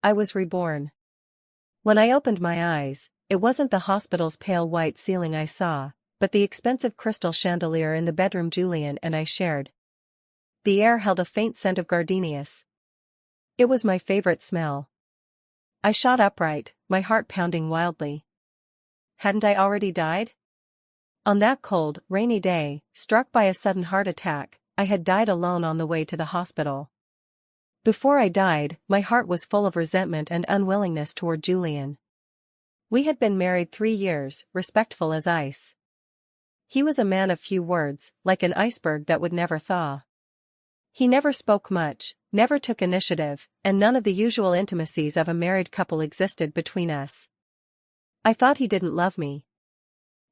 I was reborn. When I opened my eyes, it wasn't the hospital's pale white ceiling I saw, but the expensive crystal chandelier in the bedroom Julian and I shared. The air held a faint scent of gardenias. It was my favorite smell. I shot upright, my heart pounding wildly. Hadn't I already died? On that cold, rainy day, struck by a sudden heart attack, I had died alone on the way to the hospital. Before I died, my heart was full of resentment and unwillingness toward Julian. We had been married 3 years, respectful as ice. He was a man of few words, like an iceberg that would never thaw. He never spoke much, never took initiative, and none of the usual intimacies of a married couple existed between us. I thought he didn't love me.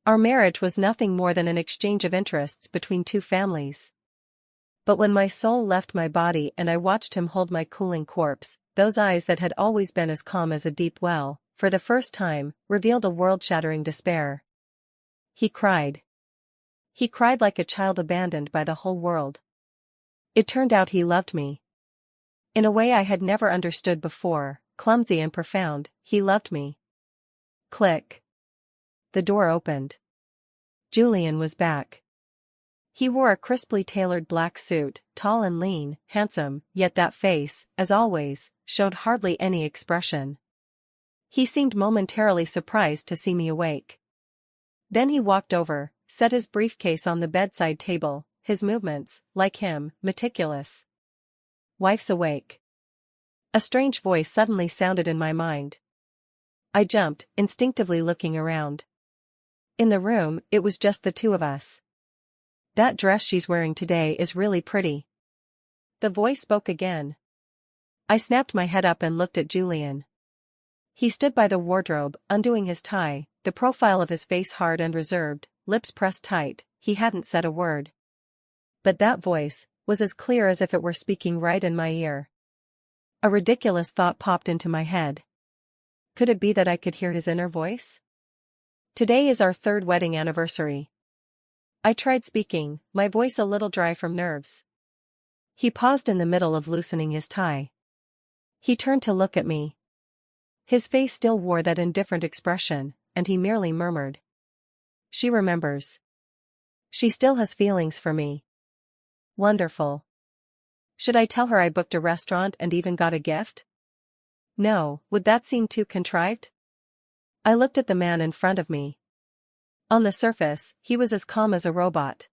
Our marriage was nothing more than an exchange of interests between two families. But when my soul left my body and I watched him hold my cooling corpse, those eyes that had always been as calm as a deep well, for the first time, revealed a world-shattering despair. He cried. He cried like a child abandoned by the whole world. It turned out he loved me. In a way I had never understood before, clumsy and profound, he loved me. Click. The door opened. Julian was back. He wore a crisply tailored black suit, tall and lean, handsome, yet that face, as always, showed hardly any expression. He seemed momentarily surprised to see me awake. Then he walked over, set his briefcase on the bedside table, his movements, like him, meticulous. "Wife's awake." A strange voice suddenly sounded in my mind. I jumped, instinctively looking around. In the room, it was just the two of us. "That dress she's wearing today is really pretty." The voice spoke again. I snapped my head up and looked at Julian. He stood by the wardrobe, undoing his tie, the profile of his face hard and reserved, lips pressed tight. He hadn't said a word. But that voice was as clear as if it were speaking right in my ear. A ridiculous thought popped into my head. Could it be that I could hear his inner voice? "Today is our 3rd wedding anniversary." I tried speaking, my voice a little dry from nerves. He paused in the middle of loosening his tie. He turned to look at me. His face still wore that indifferent expression, and he merely murmured. "She remembers. She still has feelings for me." Wonderful. Should I tell her I booked a restaurant and even got a gift? No, would that seem too contrived? I looked at the man in front of me. On the surface, he was as calm as a robot.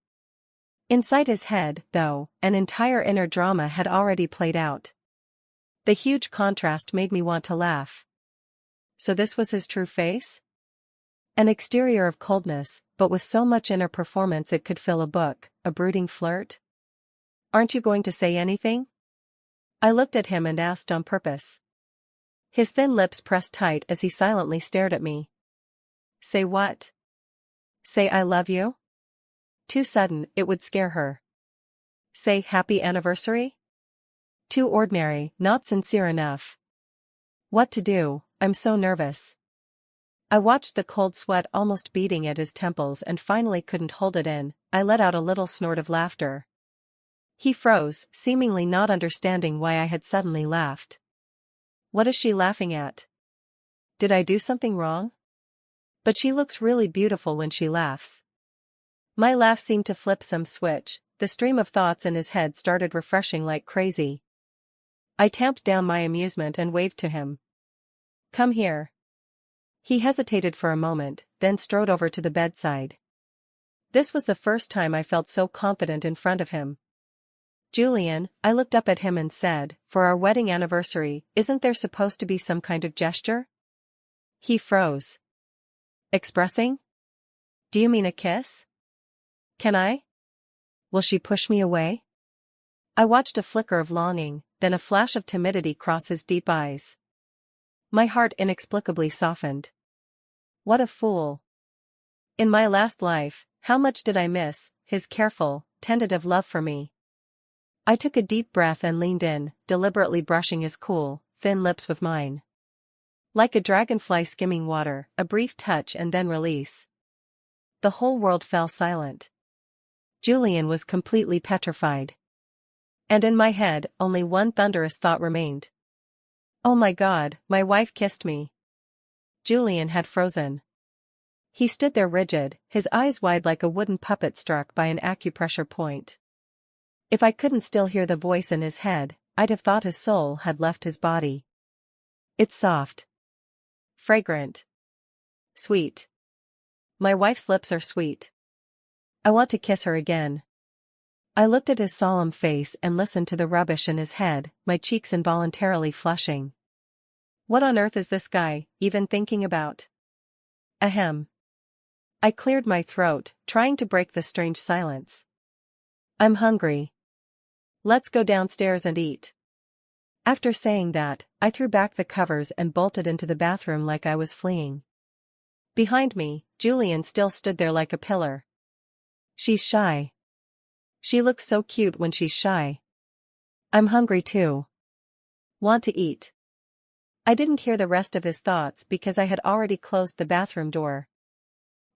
Inside his head, though, an entire inner drama had already played out. The huge contrast made me want to laugh. So this was his true face? An exterior of coldness, but with so much inner performance it could fill a book, a brooding flirt? "Aren't you going to say anything?" I looked at him and asked on purpose. His thin lips pressed tight as he silently stared at me. "Say what?" "Say I love you?" Too sudden, it would scare her. "Say happy anniversary?" Too ordinary, not sincere enough. What to do? I'm so nervous. I watched the cold sweat almost beading at his temples and finally couldn't hold it in. I let out a little snort of laughter. He froze, seemingly not understanding why I had suddenly laughed. What is she laughing at? Did I do something wrong? But she looks really beautiful when she laughs. My laugh seemed to flip some switch. The stream of thoughts in his head started refreshing like crazy. I tamped down my amusement and waved to him. "Come here." He hesitated for a moment, then strode over to the bedside. This was the first time I felt so confident in front of him. "Julian," I looked up at him and said, "for our wedding anniversary, isn't there supposed to be some kind of gesture?" He froze. "Expressing? Do you mean a kiss? Can I? Will she push me away?" I watched a flicker of longing, then a flash of timidity cross his deep eyes. My heart inexplicably softened. What a fool. In my last life, how much did I miss his careful, tentative love for me? I took a deep breath and leaned in, deliberately brushing his cool, thin lips with mine. Like a dragonfly skimming water, a brief touch and then release. The whole world fell silent. Julian was completely petrified. And in my head, only one thunderous thought remained. Oh my God, my wife kissed me. Julian had frozen. He stood there rigid, his eyes wide like a wooden puppet struck by an acupressure point. If I couldn't still hear the voice in his head, I'd have thought his soul had left his body. It's soft. Fragrant. Sweet. My wife's lips are sweet. I want to kiss her again. I looked at his solemn face and listened to the rubbish in his head, my cheeks involuntarily flushing. What on earth is this guy even thinking about? Ahem. I cleared my throat, trying to break the strange silence. I'm hungry. Let's go downstairs and eat. After saying that, I threw back the covers and bolted into the bathroom like I was fleeing. Behind me, Julian still stood there like a pillar. She's shy. She looks so cute when she's shy. I'm hungry too. Want to eat. I didn't hear the rest of his thoughts because I had already closed the bathroom door.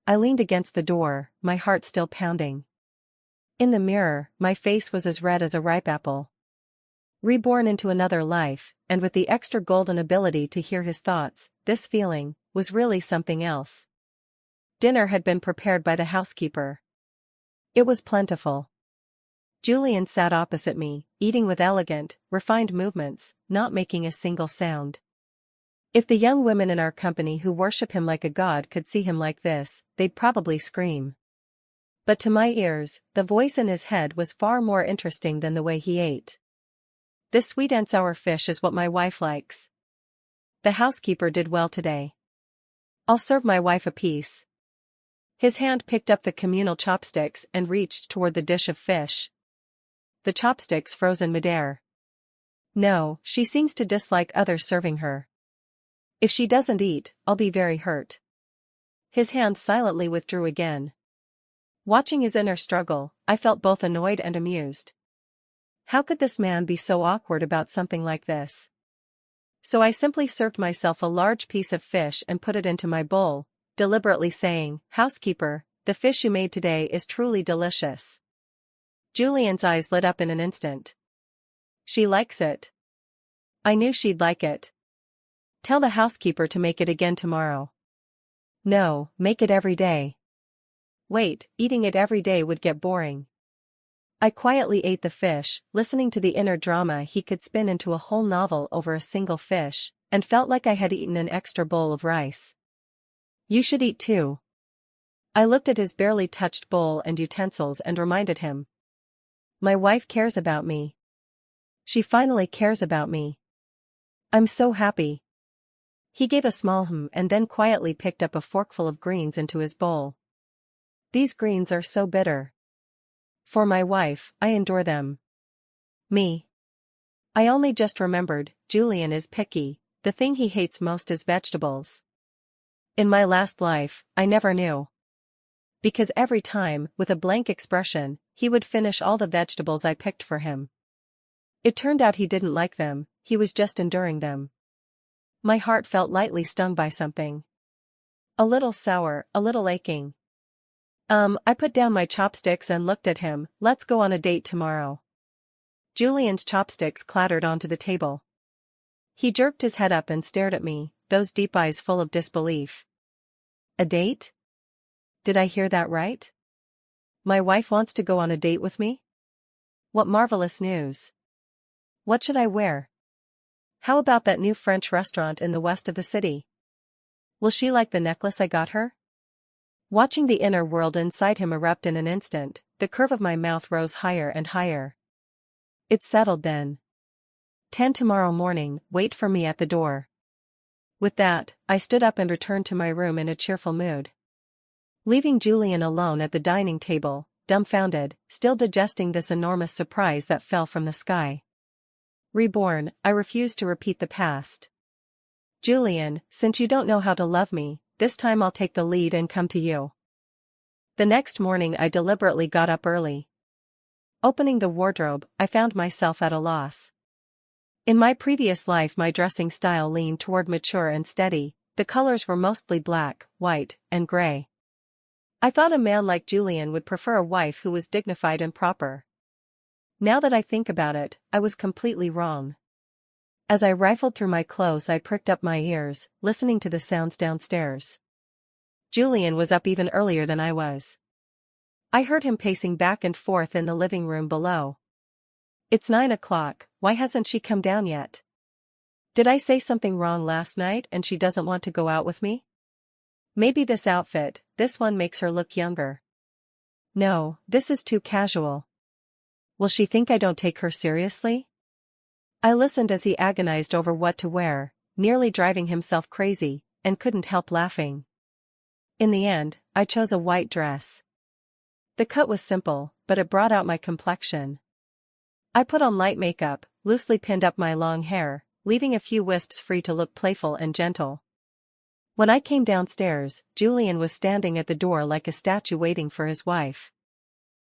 I leaned against the door, my heart still pounding. In the mirror, my face was as red as a ripe apple. Reborn into another life, and with the extra golden ability to hear his thoughts, this feeling was really something else. Dinner had been prepared by the housekeeper. It was plentiful. Julian sat opposite me, eating with elegant, refined movements, not making a single sound. If the young women in our company who worship him like a god could see him like this, they'd probably scream. But to my ears, the voice in his head was far more interesting than the way he ate. This sweet and sour fish is what my wife likes. The housekeeper did well today. I'll serve my wife a piece. His hand picked up the communal chopsticks and reached toward the dish of fish. The chopsticks froze in midair. No, she seems to dislike others serving her. If she doesn't eat, I'll be very hurt. His hand silently withdrew again. Watching his inner struggle, I felt both annoyed and amused. How could this man be so awkward about something like this? So I simply served myself a large piece of fish and put it into my bowl, deliberately saying, "Housekeeper, the fish you made today is truly delicious." Julian's eyes lit up in an instant. She likes it. I knew she'd like it. Tell the housekeeper to make it again tomorrow. No, make it every day. Wait, eating it every day would get boring. I quietly ate the fish, listening to the inner drama he could spin into a whole novel over a single fish, and felt like I had eaten an extra bowl of rice. You should eat too. I looked at his barely touched bowl and utensils and reminded him. My wife cares about me. She finally cares about me. I'm so happy. He gave a small and then quietly picked up a forkful of greens into his bowl. These greens are so bitter. For my wife, I endure them. Me. I only just remembered, Julian is picky, the thing he hates most is vegetables. In my last life, I never knew. Because every time, with a blank expression, he would finish all the vegetables I picked for him. It turned out he didn't like them, he was just enduring them. My heart felt lightly stung by something. A little sour, a little aching. I put down my chopsticks and looked at him. Let's go on a date tomorrow. Julian's chopsticks clattered onto the table. He jerked his head up and stared at me, those deep eyes full of disbelief. A date? Did I hear that right? My wife wants to go on a date with me? What marvelous news. What should I wear? How about that new French restaurant in the west of the city? Will she like the necklace I got her? Watching the inner world inside him erupt in an instant, the curve of my mouth rose higher and higher. It's settled then. 10 tomorrow morning, wait for me at the door. With that, I stood up and returned to my room in a cheerful mood. Leaving Julian alone at the dining table, dumbfounded, still digesting this enormous surprise that fell from the sky. Reborn, I refused to repeat the past. Julian, since you don't know how to love me, this time I'll take the lead and come to you. The next morning I deliberately got up early. Opening the wardrobe, I found myself at a loss. In my previous life my dressing style leaned toward mature and steady, the colors were mostly black, white, and gray. I thought a man like Julian would prefer a wife who was dignified and proper. Now that I think about it, I was completely wrong. As I rifled through my clothes, I pricked up my ears, listening to the sounds downstairs. Julian was up even earlier than I was. I heard him pacing back and forth in the living room below. "It's 9 o'clock, why hasn't she come down yet? Did I say something wrong last night and she doesn't want to go out with me? Maybe this outfit, this one makes her look younger. No, this is too casual. Will she think I don't take her seriously?" I listened as he agonized over what to wear, nearly driving himself crazy, and couldn't help laughing. In the end, I chose a white dress. The cut was simple, but it brought out my complexion. I put on light makeup, loosely pinned up my long hair, leaving a few wisps free to look playful and gentle. When I came downstairs, Julian was standing at the door like a statue waiting for his wife.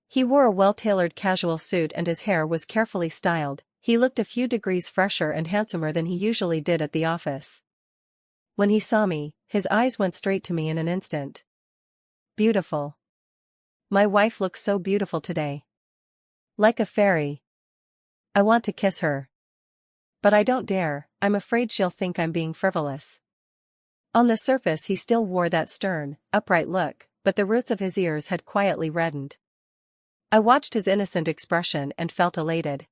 He wore a well-tailored casual suit and his hair was carefully styled. He looked a few degrees fresher and handsomer than he usually did at the office. When he saw me, his eyes went straight to me in an instant. "Beautiful. My wife looks so beautiful today. Like a fairy. I want to kiss her. But I don't dare, I'm afraid she'll think I'm being frivolous." On the surface he still wore that stern, upright look, but the roots of his ears had quietly reddened. I watched his innocent expression and felt elated.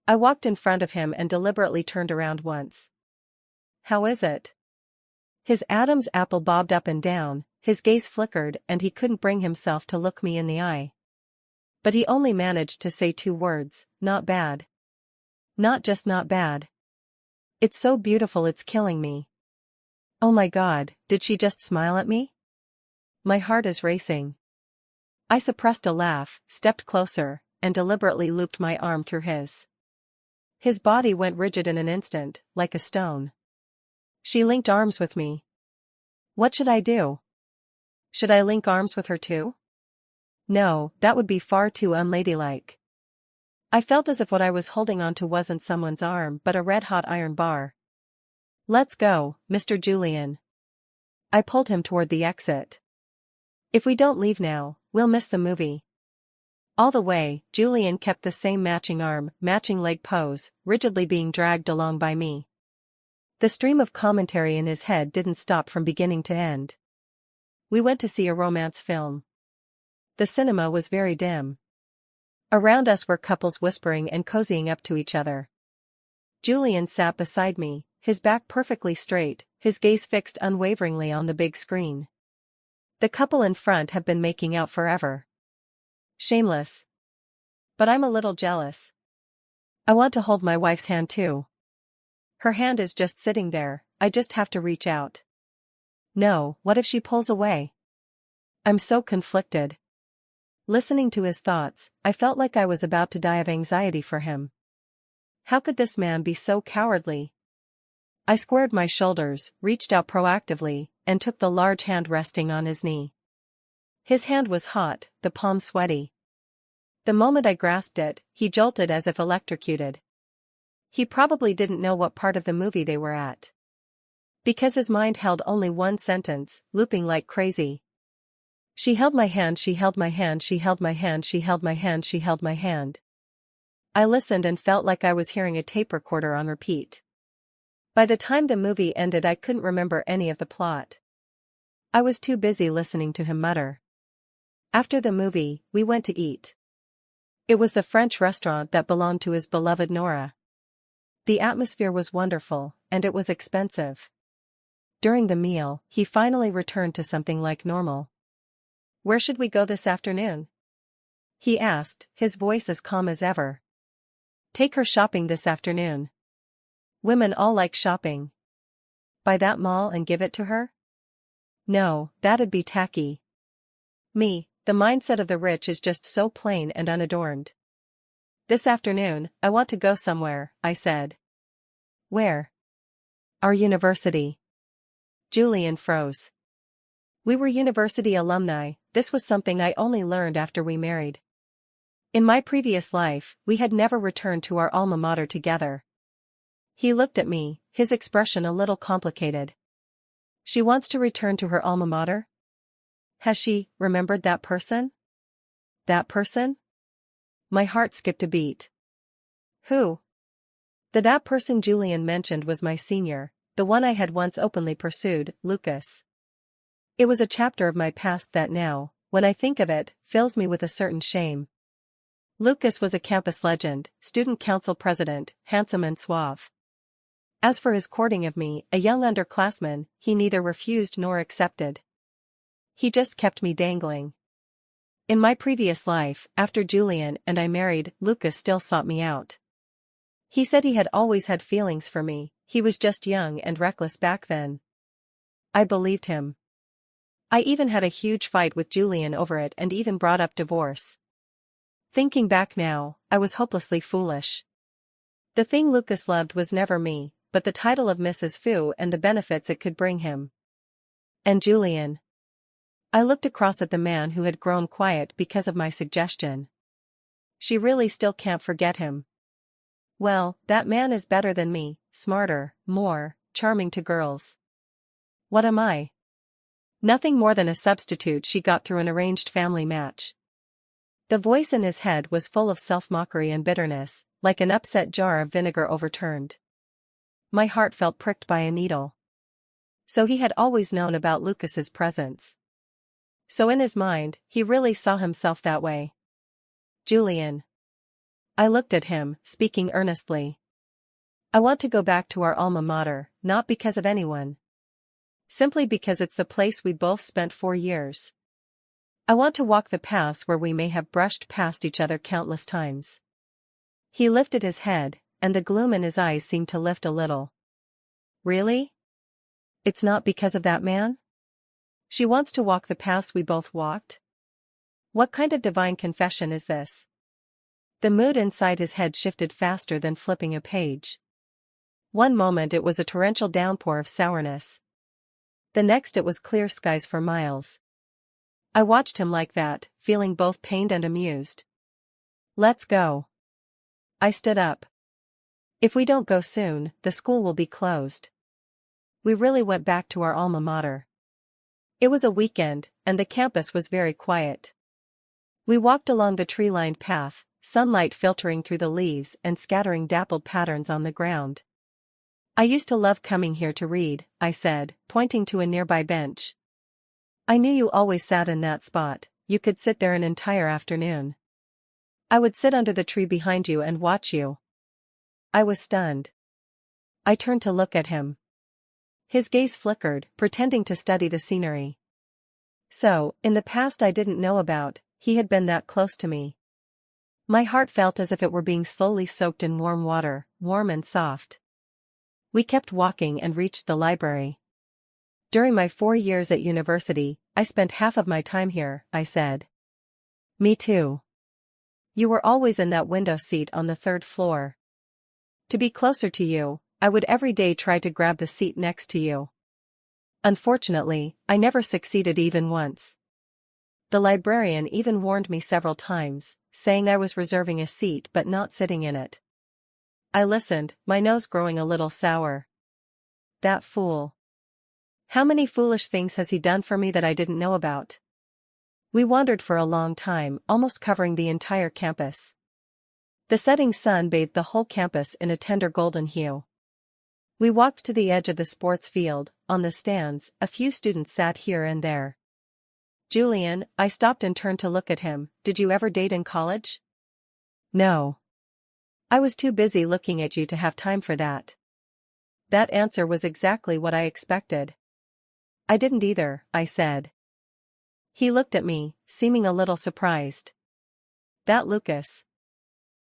I walked in front of him and deliberately turned around once. "How is it?" His Adam's apple bobbed up and down, his gaze flickered and he couldn't bring himself to look me in the eye. But he only managed to say 2 words, "Not bad." Not just not bad. "It's so beautiful it's killing me." Oh my God, did she just smile at me? My heart is racing. I suppressed a laugh, stepped closer, and deliberately looped my arm through his. His body went rigid in an instant, like a stone. She linked arms with me. What should I do? Should I link arms with her too? No, that would be far too unladylike. I felt as if what I was holding onto wasn't someone's arm but a red-hot iron bar. "Let's go, Mr. Julian." I pulled him toward the exit. "If we don't leave now, we'll miss the movie." All the way, Julian kept the same matching arm, matching leg pose, rigidly being dragged along by me. The stream of commentary in his head didn't stop from beginning to end. We went to see a romance film. The cinema was very dim. Around us were couples whispering and cozying up to each other. Julian sat beside me, his back perfectly straight, his gaze fixed unwaveringly on the big screen. The couple in front have been making out forever. Shameless. But I'm a little jealous. I want to hold my wife's hand too. Her hand is just sitting there, I just have to reach out. No, what if she pulls away? I'm so conflicted. Listening to his thoughts, I felt like I was about to die of anxiety for him. How could this man be so cowardly? I squared my shoulders, reached out proactively, and took the large hand resting on his knee. His hand was hot, the palm sweaty. The moment I grasped it, he jolted as if electrocuted. He probably didn't know what part of the movie they were at. Because his mind held only one sentence, looping like crazy. She held my hand, she held my hand, she held my hand, she held my hand, she held my hand. I listened and felt like I was hearing a tape recorder on repeat. By the time the movie ended I couldn't remember any of the plot. I was too busy listening to him mutter. After the movie, we went to eat. It was the French restaurant that belonged to his beloved Nora. The atmosphere was wonderful, and it was expensive. During the meal, he finally returned to something like normal. "Where should we go this afternoon?" he asked, his voice as calm as ever. "Take her shopping this afternoon. Women all like shopping. Buy that mall and give it to her? No, that'd be tacky. The mindset of the rich is just so plain and unadorned. This afternoon, I want to go somewhere," I said. "Where?" "Our university." Julian froze. We were university alumni, this was something I only learned after we married. In my previous life, we had never returned to our alma mater together. He looked at me, his expression a little complicated. She wants to return to her alma mater? Has she remembered that person? That person? My heart skipped a beat. Who? That person Julian mentioned was my senior, the one I had once openly pursued, Lucas. It was a chapter of my past that now, when I think of it, fills me with a certain shame. Lucas was a campus legend, student council president, handsome and suave. As for his courting of me, a young underclassman, he neither refused nor accepted. He just kept me dangling. In my previous life, after Julian and I married, Lucas still sought me out. He said he had always had feelings for me, he was just young and reckless back then. I believed him. I even had a huge fight with Julian over it and even brought up divorce. Thinking back now, I was hopelessly foolish. The thing Lucas loved was never me, but the title of Mrs. Fu and the benefits it could bring him. And Julian. I looked across at the man who had grown quiet because of my suggestion. She really still can't forget him. Well, that man is better than me, smarter, more charming to girls. What am I? Nothing more than a substitute she got through an arranged family match. The voice in his head was full of self-mockery and bitterness, like an upset jar of vinegar overturned. My heart felt pricked by a needle. So he had always known about Lucas's presence. So in his mind, he really saw himself that way. Julian. I looked at him, speaking earnestly. I want to go back to our alma mater, not because of anyone. Simply because it's the place we both spent 4 years. I want to walk the paths where we may have brushed past each other countless times. He lifted his head, and the gloom in his eyes seemed to lift a little. Really? It's not because of that man? She wants to walk the paths we both walked? What kind of divine confession is this? The mood inside his head shifted faster than flipping a page. One moment it was a torrential downpour of sourness. The next it was clear skies for miles. I watched him like that, feeling both pained and amused. Let's go. I stood up. If we don't go soon, the school will be closed. We really went back to our alma mater. It was a weekend, and the campus was very quiet. We walked along the tree-lined path, sunlight filtering through the leaves and scattering dappled patterns on the ground. I used to love coming here to read, I said, pointing to a nearby bench. I knew you always sat in that spot, you could sit there an entire afternoon. I would sit under the tree behind you and watch you. I was stunned. I turned to look at him. His gaze flickered, pretending to study the scenery. So, in the past I didn't know about, he had been that close to me. My heart felt as if it were being slowly soaked in warm water, warm and soft. We kept walking and reached the library. During my 4 years at university, I spent half of my time here, I said. Me too. You were always in that window seat on the 3rd floor. To be closer to you, I would every day try to grab the seat next to you. Unfortunately, I never succeeded even once. The librarian even warned me several times, saying I was reserving a seat but not sitting in it. I listened, my nose growing a little sour. That fool. How many foolish things has he done for me that I didn't know about? We wandered for a long time, almost covering the entire campus. The setting sun bathed the whole campus in a tender golden hue. We walked to the edge of the sports field. On the stands, a few students sat here and there. Julian, I stopped and turned to look at him. Did you ever date in college? No. I was too busy looking at you to have time for that. That answer was exactly what I expected. I didn't either, I said. He looked at me, seeming a little surprised. That Lucas.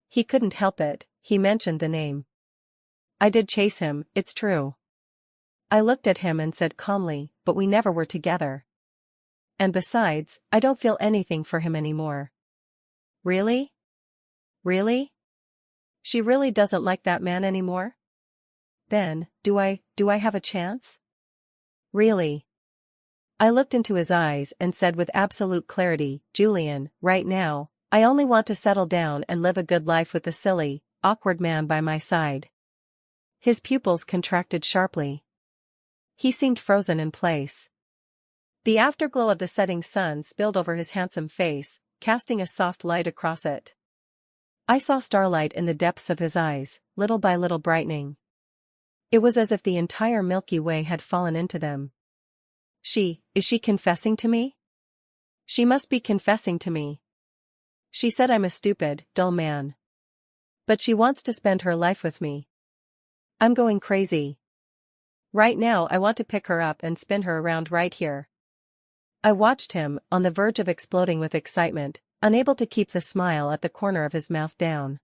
He couldn't help it, he mentioned the name. I did chase him, it's true. I looked at him and said calmly, but we never were together. And besides, I don't feel anything for him anymore. Really? Really? She really doesn't like that man anymore? Then, do I have a chance? Really? I looked into his eyes and said with absolute clarity, Julian, right now, I only want to settle down and live a good life with the silly, awkward man by my side. His pupils contracted sharply. He seemed frozen in place. The afterglow of the setting sun spilled over his handsome face, casting a soft light across it. I saw starlight in the depths of his eyes, little by little brightening. It was as if the entire Milky Way had fallen into them. Is she confessing to me? She must be confessing to me. She said I'm a stupid, dull man. But she wants to spend her life with me. I'm going crazy. Right now I want to pick her up and spin her around right here. I watched him, on the verge of exploding with excitement, unable to keep the smile at the corner of his mouth down.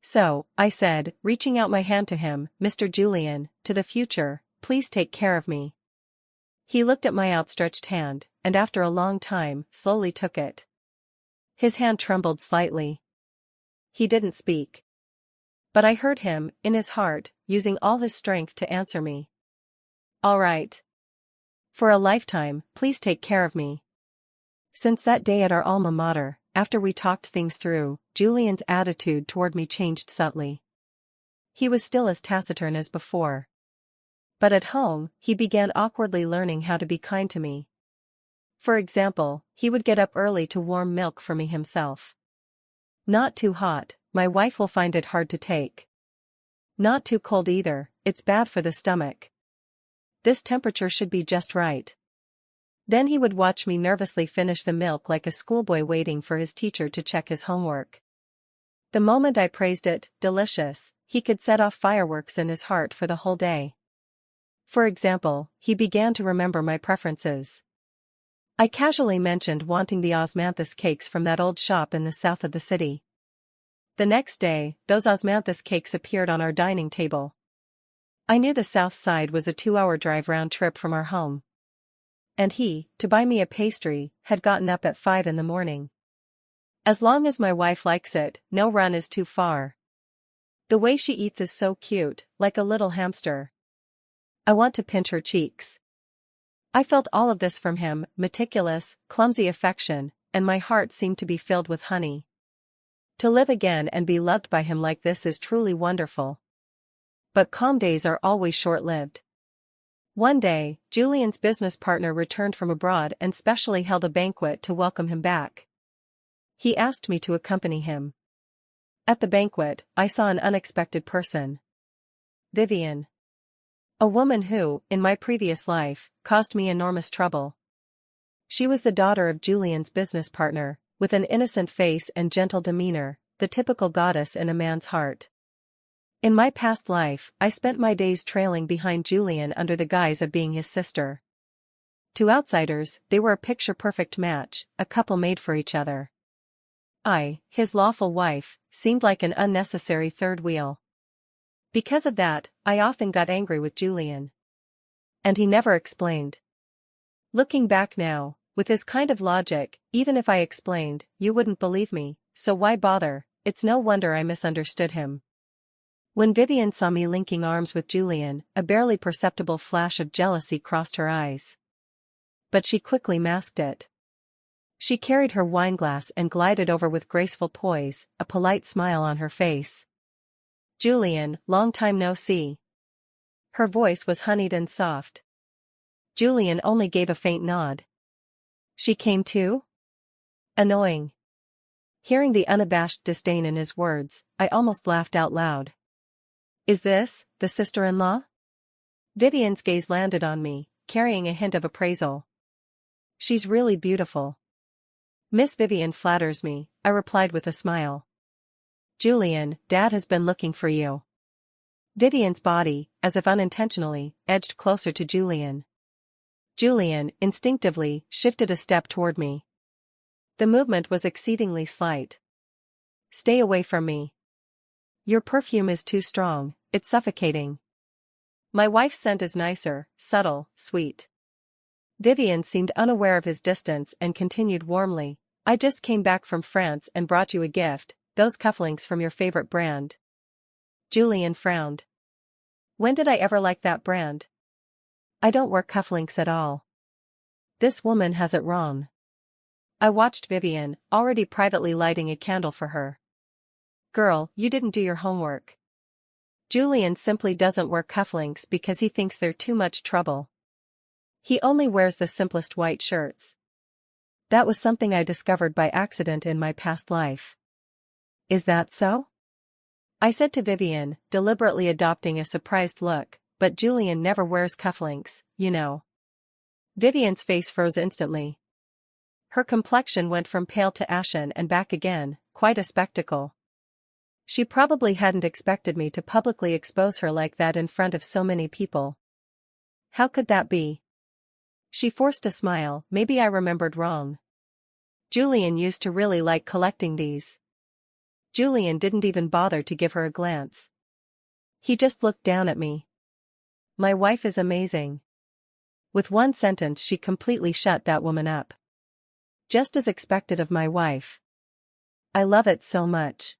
So, I said, reaching out my hand to him, Mr. Julian, to the future, please take care of me. He looked at my outstretched hand, and after a long time, slowly took it. His hand trembled slightly. He didn't speak. But I heard him, in his heart, using all his strength to answer me. All right. For a lifetime, please take care of me. Since that day at our alma mater, after we talked things through, Julian's attitude toward me changed subtly. He was still as taciturn as before. But at home, he began awkwardly learning how to be kind to me. For example, he would get up early to warm milk for me himself. Not too hot, my wife will find it hard to take. Not too cold either, it's bad for the stomach. This temperature should be just right. Then he would watch me nervously finish the milk like a schoolboy waiting for his teacher to check his homework. The moment I praised it, delicious, he could set off fireworks in his heart for the whole day. For example, he began to remember my preferences. I casually mentioned wanting the osmanthus cakes from that old shop in the south of the city. The next day, those osmanthus cakes appeared on our dining table. I knew the south side was a 2-hour drive round trip from our home. And he, to buy me a pastry, had gotten up at 5 in the morning. As long as my wife likes it, no run is too far. The way she eats is so cute, like a little hamster. I want to pinch her cheeks. I felt all of this from him, meticulous, clumsy affection, and my heart seemed to be filled with honey. To live again and be loved by him like this is truly wonderful. But calm days are always short-lived. One day, Julian's business partner returned from abroad and specially held a banquet to welcome him back. He asked me to accompany him. At the banquet, I saw an unexpected person. Vivian. A woman who, in my previous life, caused me enormous trouble. She was the daughter of Julian's business partner, with an innocent face and gentle demeanor, the typical goddess in a man's heart. In my past life, I spent my days trailing behind Julian under the guise of being his sister. To outsiders, they were a picture-perfect match, a couple made for each other. I, his lawful wife, seemed like an unnecessary third wheel. Because of that, I often got angry with Julian. And he never explained. Looking back now, with his kind of logic, even if I explained, you wouldn't believe me, so why bother? It's no wonder I misunderstood him. When Vivian saw me linking arms with Julian, a barely perceptible flash of jealousy crossed her eyes. But she quickly masked it. She carried her wineglass and glided over with graceful poise, a polite smile on her face. Julian, long time no see. Her voice was honeyed and soft. Julian only gave a faint nod. She came too? Annoying. Hearing the unabashed disdain in his words, I almost laughed out loud. Is this, the sister-in-law? Vivian's gaze landed on me, carrying a hint of appraisal. She's really beautiful. Miss Vivian flatters me, I replied with a smile. Julian, Dad has been looking for you. Vivian's body, as if unintentionally, edged closer to Julian. Julian, instinctively, shifted a step toward me. The movement was exceedingly slight. Stay away from me. Your perfume is too strong, it's suffocating. My wife's scent is nicer, subtle, sweet. Vivian seemed unaware of his distance and continued warmly, I just came back from France and brought you a gift, those cufflinks from your favorite brand. Julian frowned. When did I ever like that brand? I don't wear cufflinks at all. This woman has it wrong. I watched Vivian, already privately lighting a candle for her. Girl, you didn't do your homework. Julian simply doesn't wear cufflinks because he thinks they're too much trouble. He only wears the simplest white shirts. That was something I discovered by accident in my past life. Is that so? I said to Vivian, deliberately adopting a surprised look, but Julian never wears cufflinks, you know. Vivian's face froze instantly. Her complexion went from pale to ashen and back again, quite a spectacle. She probably hadn't expected me to publicly expose her like that in front of so many people. How could that be? She forced a smile. Maybe I remembered wrong. Julian used to really like collecting these. Julian didn't even bother to give her a glance. He just looked down at me. My wife is amazing. With one sentence she completely shut that woman up. Just as expected of my wife. I love it so much.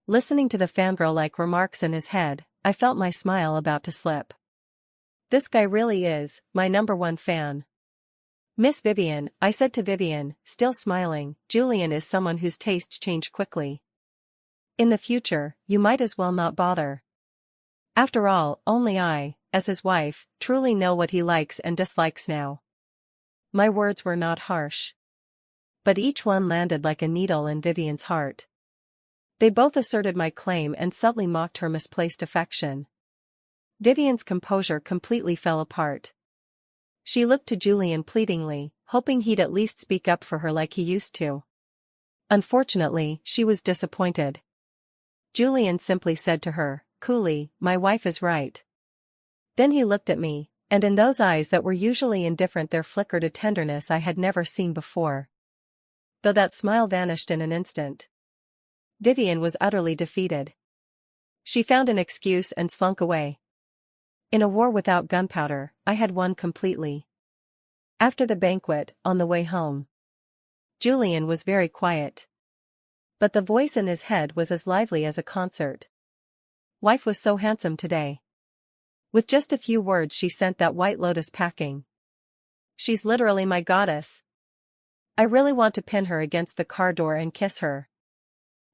Listening to the fangirl-like remarks in his head, I felt my smile about to slip. This guy really is my #1 fan. Miss Vivian, I said to Vivian, still smiling. Julian is someone whose tastes change quickly. In the future, you might as well not bother. After all, only I, as his wife, truly know what he likes and dislikes now. My words were not harsh. But each one landed like a needle in Vivian's heart. They both asserted my claim and subtly mocked her misplaced affection. Vivian's composure completely fell apart. She looked to Julian pleadingly, hoping he'd at least speak up for her like he used to. Unfortunately, she was disappointed. Julian simply said to her, coolly, my wife is right. Then he looked at me, and in those eyes that were usually indifferent there flickered a tenderness I had never seen before. Though that smile vanished in an instant. Vivian was utterly defeated. She found an excuse and slunk away. In a war without gunpowder, I had won completely. After the banquet, on the way home, Julian was very quiet. But the voice in his head was as lively as a concert. Wife was so handsome today. With just a few words she sent that white lotus packing. She's literally my goddess. I really want to pin her against the car door and kiss her.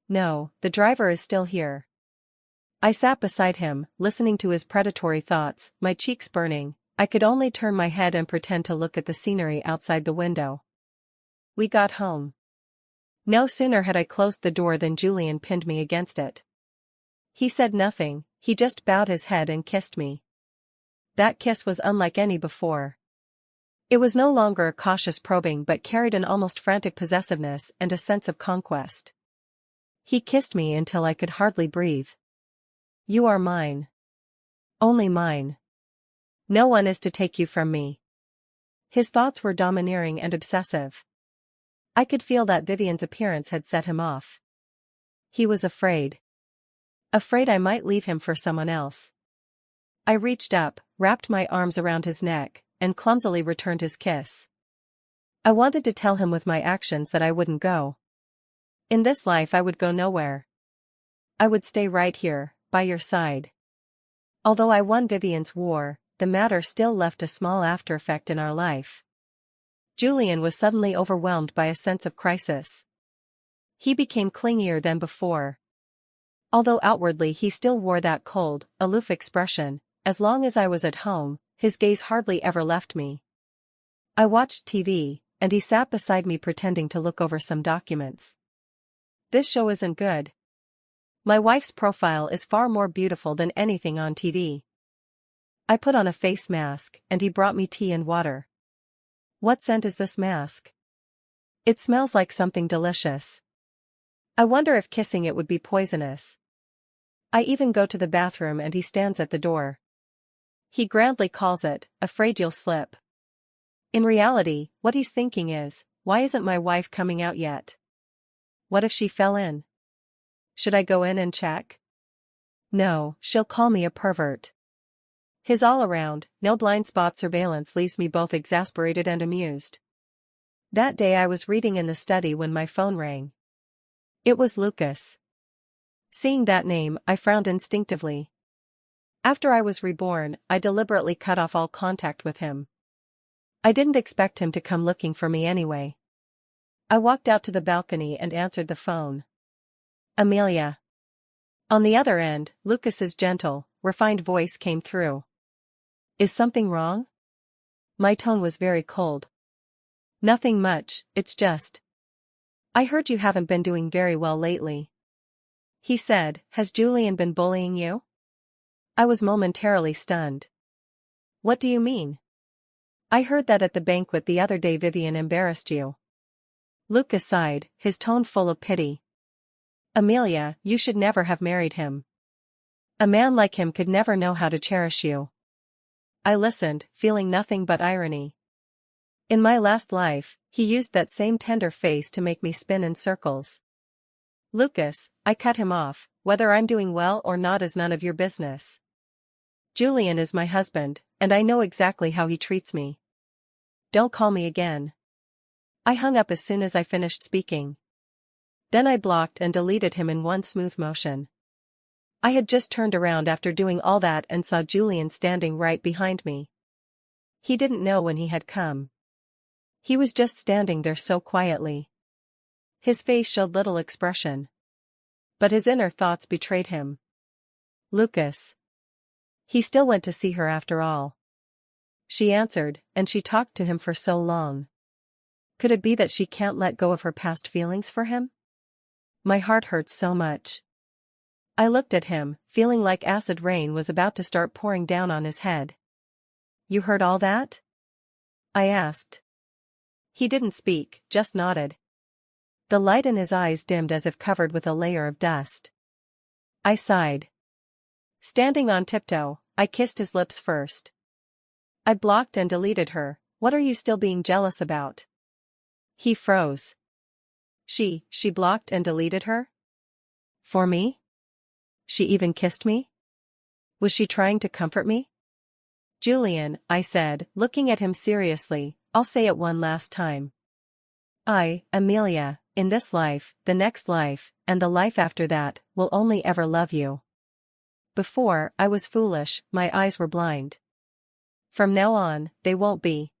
No, the driver is still here. I sat beside him, listening to his predatory thoughts, my cheeks burning. I could only turn my head and pretend to look at the scenery outside the window. We got home. No sooner had I closed the door than Julian pinned me against it. He said nothing, he just bowed his head and kissed me. That kiss was unlike any before. It was no longer a cautious probing but carried an almost frantic possessiveness and a sense of conquest. He kissed me until I could hardly breathe. You are mine. Only mine. No one is to take you from me. His thoughts were domineering and obsessive. I could feel that Vivian's appearance had set him off. He was afraid. Afraid I might leave him for someone else. I reached up, wrapped my arms around his neck, and clumsily returned his kiss. I wanted to tell him with my actions that I wouldn't go. In this life I would go nowhere. I would stay right here, by your side. Although I won Vivian's war, the matter still left a small after-effect in our life. Julian was suddenly overwhelmed by a sense of crisis. He became clingier than before. Although outwardly he still wore that cold, aloof expression, as long as I was at home, his gaze hardly ever left me. I watched TV, and he sat beside me pretending to look over some documents. This show isn't good. My wife's profile is far more beautiful than anything on TV. I put on a face mask, and he brought me tea and water. What scent is this mask? It smells like something delicious. I wonder if kissing it would be poisonous. I even go to the bathroom and he stands at the door. He grandly calls it, afraid you'll slip. In reality, what he's thinking is, why isn't my wife coming out yet? What if she fell in? Should I go in and check? No, she'll call me a pervert. His all-around, no blind spot surveillance leaves me both exasperated and amused. That day I was reading in the study when my phone rang. It was Lucas. Seeing that name, I frowned instinctively. After I was reborn, I deliberately cut off all contact with him. I didn't expect him to come looking for me anyway. I walked out to the balcony and answered the phone. Amelia. On the other end, Lucas's gentle, refined voice came through. Is something wrong? My tone was very cold. Nothing much, it's just. I heard you haven't been doing very well lately. He said, "Has Julian been bullying you?" I was momentarily stunned. "What do you mean?" "I heard that at the banquet the other day Vivian embarrassed you." Lucas sighed, his tone full of pity. "Amelia, you should never have married him. A man like him could never know how to cherish you." I listened, feeling nothing but irony. In my last life, he used that same tender face to make me spin in circles. "Lucas," I cut him off, "whether I'm doing well or not is none of your business. Julian is my husband, and I know exactly how he treats me. Don't call me again." I hung up as soon as I finished speaking. Then I blocked and deleted him in one smooth motion. I had just turned around after doing all that and saw Julian standing right behind me. He didn't know when he had come. He was just standing there so quietly. His face showed little expression. But his inner thoughts betrayed him. Lucas. He still went to see her after all. She answered, and she talked to him for so long. Could it be that she can't let go of her past feelings for him? My heart hurts so much. I looked at him, feeling like acid rain was about to start pouring down on his head. "You heard all that?" I asked. He didn't speak, just nodded. The light in his eyes dimmed as if covered with a layer of dust. I sighed. Standing on tiptoe, I kissed his lips first. I blocked and deleted her. "What are you still being jealous about?" He froze. She blocked and deleted her? For me? She even kissed me? Was she trying to comfort me? "Julian," I said, looking at him seriously, "I'll say it one last time. Amelia, in this life, the next life, and the life after that, will only ever love you. Before, I was foolish, my eyes were blind. From now on, they won't be."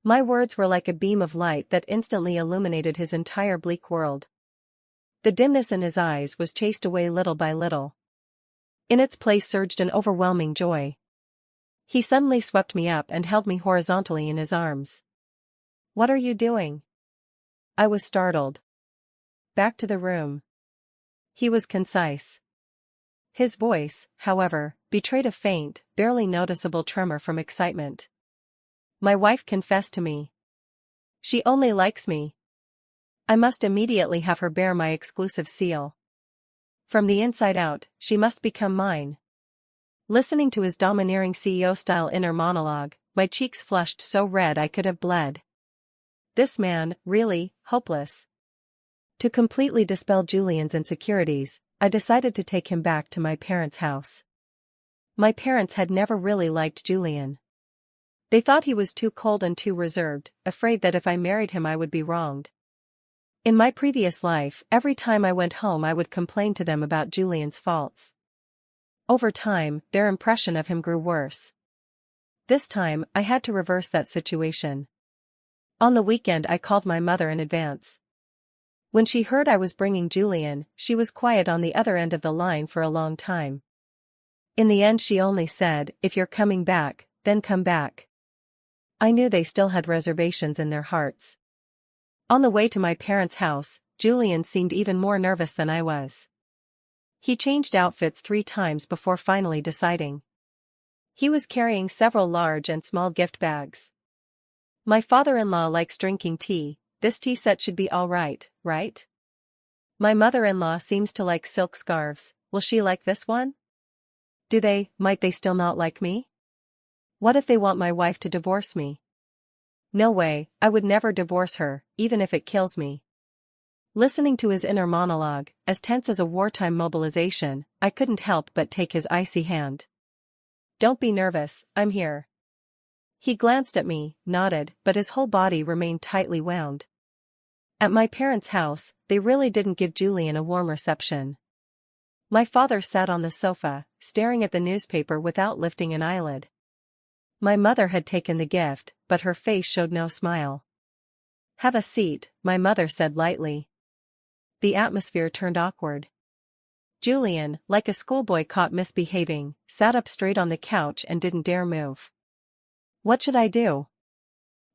My words were like a beam of light that instantly illuminated his entire bleak world. The dimness in his eyes was chased away little by little. In its place surged an overwhelming joy. He suddenly swept me up and held me horizontally in his arms. "What are you doing?" I was startled. "Back to the room." He was concise. His voice, however, betrayed a faint, barely noticeable tremor from excitement. "My wife confessed to me. She only likes me. I must immediately have her bear my exclusive seal. From the inside out, she must become mine." Listening to his domineering CEO-style inner monologue, my cheeks flushed so red I could have bled. This man, really, hopeless. To completely dispel Julian's insecurities, I decided to take him back to my parents' house. My parents had never really liked Julian. They thought he was too cold and too reserved, afraid that if I married him I would be wronged. In my previous life, every time I went home I would complain to them about Julian's faults. Over time, their impression of him grew worse. This time, I had to reverse that situation. On the weekend I called my mother in advance. When she heard I was bringing Julian, she was quiet on the other end of the line for a long time. In the end she only said, "If you're coming back, then come back." I knew they still had reservations in their hearts. On the way to my parents' house, Julian seemed even more nervous than I was. He changed outfits 3 times before finally deciding. He was carrying several large and small gift bags. "My father-in-law likes drinking tea, this tea set should be all right, right? My mother-in-law seems to like silk scarves, will she like this one? Might they still not like me? What if they want my wife to divorce me? No way, I would never divorce her, even if it kills me." Listening to his inner monologue, as tense as a wartime mobilization, I couldn't help but take his icy hand. "Don't be nervous, I'm here." He glanced at me, nodded, but his whole body remained tightly wound. At my parents' house, they really didn't give Julian a warm reception. My father sat on the sofa, staring at the newspaper without lifting an eyelid. My mother had taken the gift, but her face showed no smile. "Have a seat," my mother said lightly. The atmosphere turned awkward. Julian, like a schoolboy caught misbehaving, sat up straight on the couch and didn't dare move. What should I do?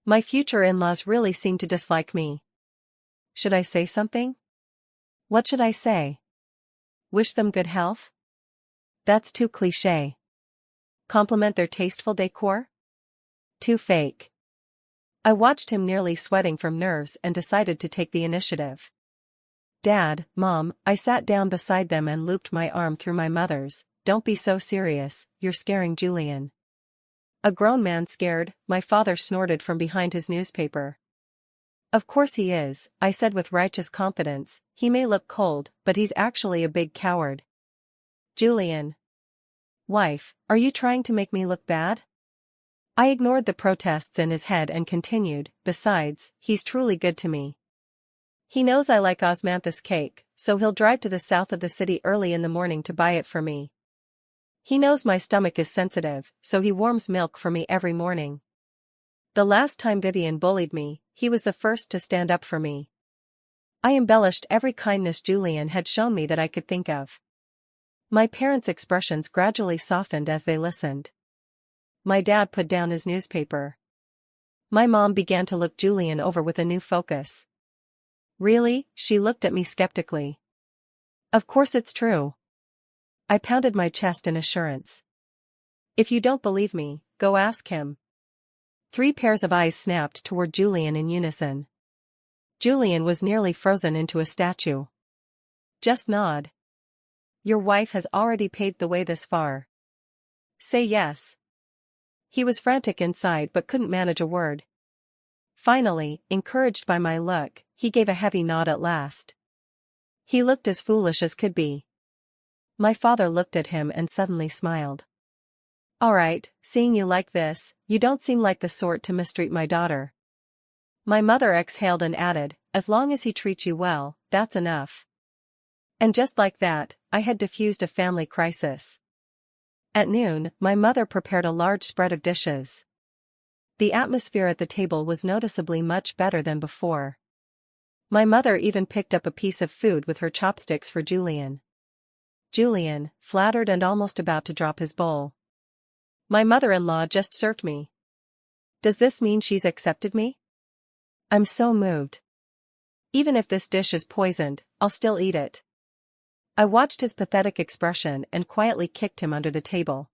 My future in-laws really seemed to dislike me. Should I say something? What should I say? Wish them good health? That's too cliché. Compliment their tasteful decor? Too fake. I watched him nearly sweating from nerves and decided to take the initiative. Dad, Mom, I sat down beside them and looped my arm through my mother's. Don't be so serious, you're scaring Julian. A grown man scared, my father snorted from behind his newspaper. Of course he is, I said with righteous confidence. He may look cold, but he's actually a big coward. Julian. Wife, are you trying to make me look bad? I ignored the protests in his head and continued, besides, he's truly good to me. He knows I like osmanthus cake, so he'll drive to the south of the city early in the morning to buy it for me. He knows my stomach is sensitive, so he warms milk for me every morning. The last time Vivian bullied me, he was the first to stand up for me. I embellished every kindness Julian had shown me that I could think of. My parents' expressions gradually softened as they listened. My dad put down his newspaper. My mom began to look Julian over with a new focus. Really? She looked at me skeptically. Of course it's true. I pounded my chest in assurance. If you don't believe me, go ask him. 3 pairs of eyes snapped toward Julian in unison. Julian was nearly frozen into a statue. Just nod. Your wife has already paved the way this far. Say yes. He was frantic inside but couldn't manage a word. Finally, encouraged by my look, he gave a heavy nod at last. He looked as foolish as could be. My father looked at him and suddenly smiled. All right, seeing you like this, you don't seem like the sort to mistreat my daughter. My mother exhaled and added, as long as he treats you well, that's enough. And just like that, I had diffused a family crisis. At noon, my mother prepared a large spread of dishes. The atmosphere at the table was noticeably much better than before. My mother even picked up a piece of food with her chopsticks for Julian. Julian, flattered and almost about to drop his bowl. My mother-in-law just served me. Does this mean she's accepted me? I'm so moved. Even if this dish is poisoned, I'll still eat it. I watched his pathetic expression and quietly kicked him under the table.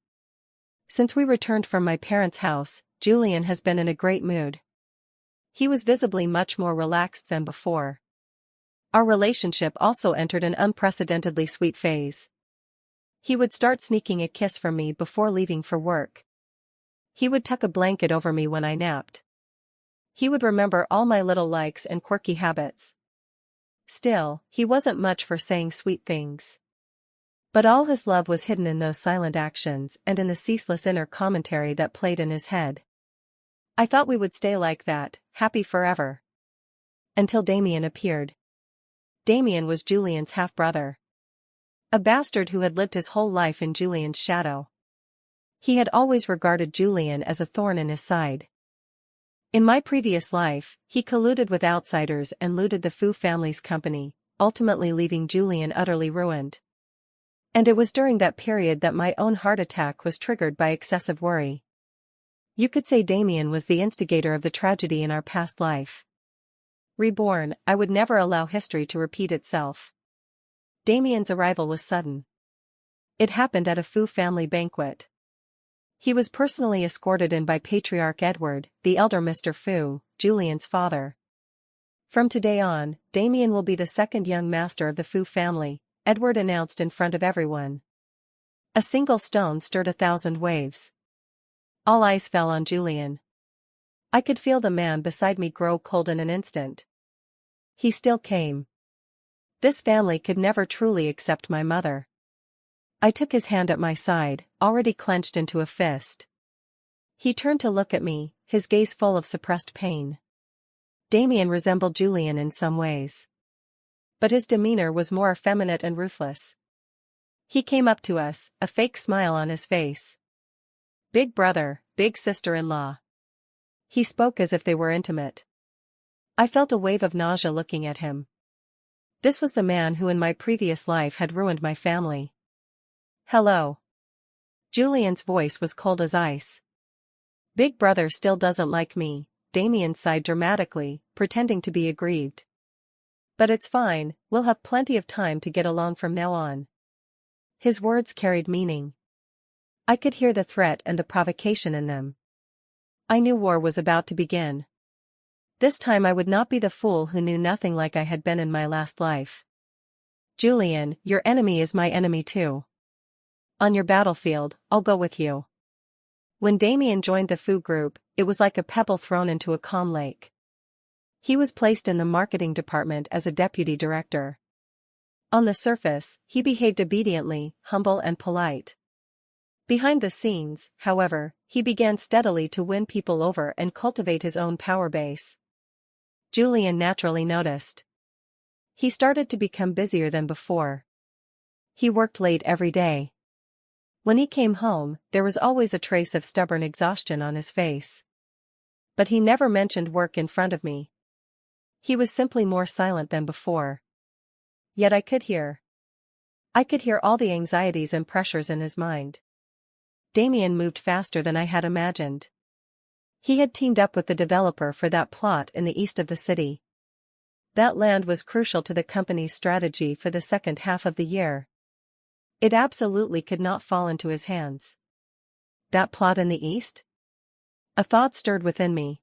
Since we returned from my parents' house, Julian has been in a great mood. He was visibly much more relaxed than before. Our relationship also entered an unprecedentedly sweet phase. He would start sneaking a kiss from me before leaving for work. He would tuck a blanket over me when I napped. He would remember all my little likes and quirky habits. Still, he wasn't much for saying sweet things. But all his love was hidden in those silent actions and in the ceaseless inner commentary that played in his head. I thought we would stay like that, happy forever. Until Damien appeared. Damien was Julian's half-brother. A bastard who had lived his whole life in Julian's shadow. He had always regarded Julian as a thorn in his side. In my previous life, he colluded with outsiders and looted the Fu family's company, ultimately leaving Julian utterly ruined. And it was during that period that my own heart attack was triggered by excessive worry. You could say Damien was the instigator of the tragedy in our past life. Reborn, I would never allow history to repeat itself. Damien's arrival was sudden. It happened at a Fu family banquet. He was personally escorted in by Patriarch Edward, the elder Mr. Fu, Julian's father. From today on, Damien will be the second young master of the Fu family, Edward announced in front of everyone. A single stone stirred 1,000 waves. All eyes fell on Julian. I could feel the man beside me grow cold in an instant. He still came. This family could never truly accept my mother. I took his hand at my side, already clenched into a fist. He turned to look at me, his gaze full of suppressed pain. Damien resembled Julian in some ways. But his demeanor was more effeminate and ruthless. He came up to us, a fake smile on his face. Big brother, big sister-in-law. He spoke as if they were intimate. I felt a wave of nausea looking at him. This was the man who in my previous life had ruined my family. Hello. Julian's voice was cold as ice. Big brother still doesn't like me, Damien sighed dramatically, pretending to be aggrieved. But it's fine, we'll have plenty of time to get along from now on. His words carried meaning. I could hear the threat and the provocation in them. I knew war was about to begin. This time I would not be the fool who knew nothing like I had been in my last life. Julian, your enemy is my enemy too. On your battlefield, I'll go with you. When Damien joined the Fu group, it was like a pebble thrown into a calm lake. He was placed in the marketing department as a deputy director. On the surface, he behaved obediently, humble and polite. Behind the scenes, however, he began steadily to win people over and cultivate his own power base. Julian naturally noticed. He started to become busier than before. He worked late every day. When he came home, there was always a trace of stubborn exhaustion on his face. But he never mentioned work in front of me. He was simply more silent than before. Yet I could hear all the anxieties and pressures in his mind. Damien moved faster than I had imagined. He had teamed up with the developer for that plot in the east of the city. That land was crucial to the company's strategy for the second half of the year. It absolutely could not fall into his hands. That plot in the east? A thought stirred within me.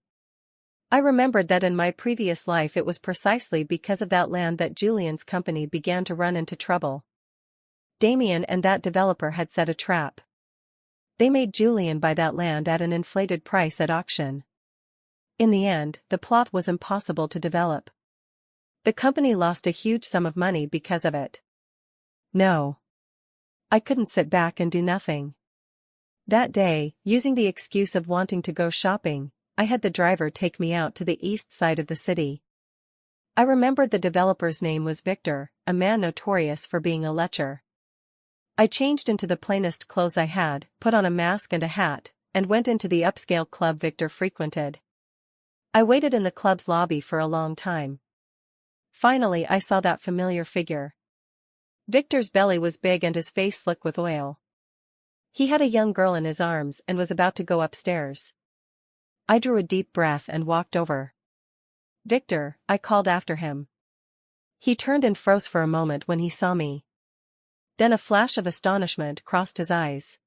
I remembered that in my previous life it was precisely because of that land that Julian's company began to run into trouble. Damien and that developer had set a trap. They made Julian buy that land at an inflated price at auction. In the end, the plot was impossible to develop. The company lost a huge sum of money because of it. No. I couldn't sit back and do nothing. That day, using the excuse of wanting to go shopping, I had the driver take me out to the east side of the city. I remembered the developer's name was Victor, a man notorious for being a lecher. I changed into the plainest clothes I had, put on a mask and a hat, and went into the upscale club Victor frequented. I waited in the club's lobby for a long time. Finally I saw that familiar figure. Victor's belly was big and his face slick with oil. He had a young girl in his arms and was about to go upstairs. I drew a deep breath and walked over. "Victor," I called after him. He turned and froze for a moment when he saw me. Then a flash of astonishment crossed his eyes.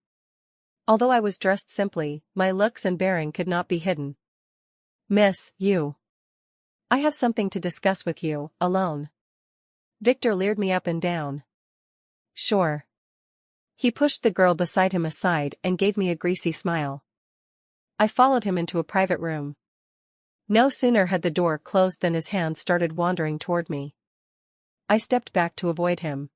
Although I was dressed simply, my looks and bearing could not be hidden. "Miss, you. I have something to discuss with you, alone." Victor leered me up and down. "Sure." He pushed the girl beside him aside and gave me a greasy smile. I followed him into a private room. No sooner had the door closed than his hands started wandering toward me. I stepped back to avoid him.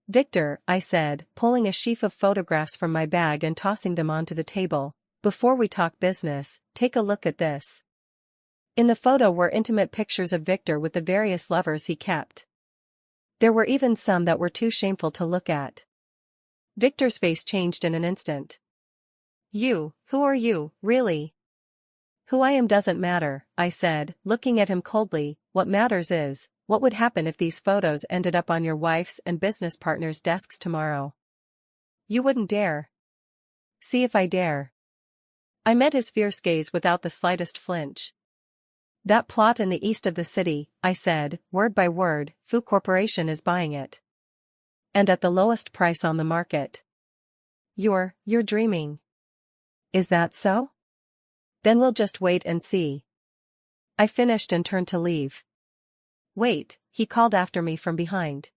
"Victor," I said, pulling a sheaf of photographs from my bag and tossing them onto the table, "before we talk business, take a look at this." In the photo were intimate pictures of Victor with the various lovers he kept. There were even some that were too shameful to look at. Victor's face changed in an instant. "You, who are you, really?" "Who I am doesn't matter," I said, looking at him coldly. "What matters is, what would happen if these photos ended up on your wife's and business partner's desks tomorrow?" "You wouldn't dare." "See if I dare." I met his fierce gaze without the slightest flinch. "That plot in the east of the city," I said, word by word, "Fu Corporation is buying it. And at the lowest price on the market." You're dreaming." "Is that so? Then we'll just wait and see." I finished and turned to leave. "Wait," he called after me from behind.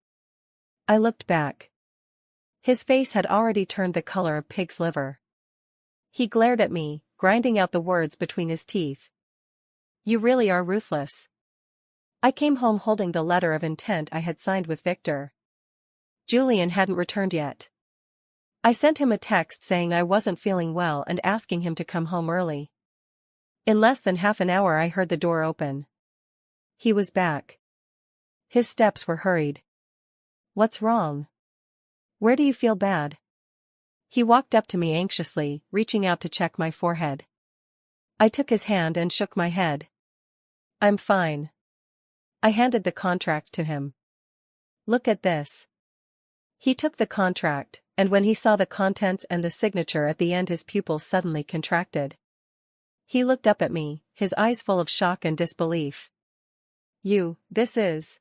I looked back. His face had already turned the color of pig's liver. He glared at me, grinding out the words between his teeth. "You really are ruthless." I came home holding the letter of intent I had signed with Victor. Julian hadn't returned yet. I sent him a text saying I wasn't feeling well and asking him to come home early. In less than half an hour I heard the door open. He was back. His steps were hurried. "What's wrong? Where do you feel bad?" He walked up to me anxiously, reaching out to check my forehead. I took his hand and shook my head. "I'm fine." I handed the contract to him. "Look at this." He took the contract, and when he saw the contents and the signature at the end his pupils suddenly contracted. He looked up at me, his eyes full of shock and disbelief. This is..."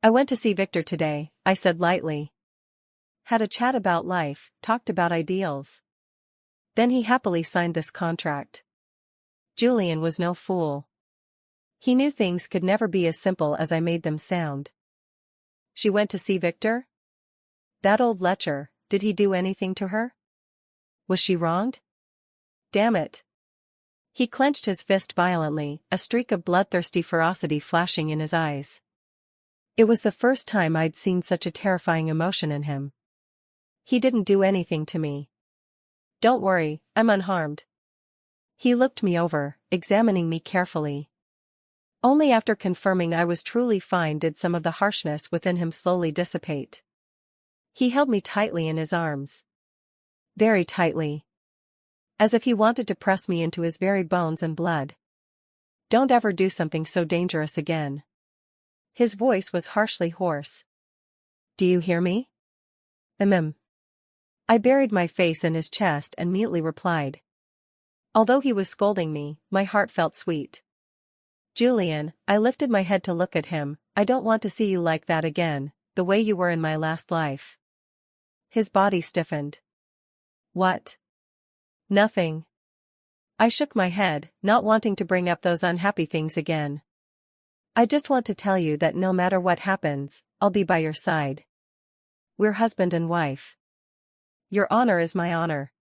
"I went to see Victor today," I said lightly. Had a chat about life, talked about ideals. Then he happily signed this contract. Julian was no fool. He knew things could never be as simple as I made them sound. She went to see Victor? That old lecher, did he do anything to her? Was she wronged? Damn it. He clenched his fist violently, a streak of bloodthirsty ferocity flashing in his eyes. It was the first time I'd seen such a terrifying emotion in him. He didn't do anything to me. Don't worry, I'm unharmed. He looked me over, examining me carefully. Only after confirming I was truly fine did some of the harshness within him slowly dissipate. He held me tightly in his arms. Very tightly. As if he wanted to press me into his very bones and blood. Don't ever do something so dangerous again. His voice was harshly hoarse. Do you hear me? I buried my face in his chest and mutely replied. Although he was scolding me, my heart felt sweet. Julian, I lifted my head to look at him, I don't want to see you like that again, the way you were in my last life. His body stiffened. What? Nothing. I shook my head, not wanting to bring up those unhappy things again. I just want to tell you that no matter what happens, I'll be by your side. We're husband and wife. Your honor is my honor.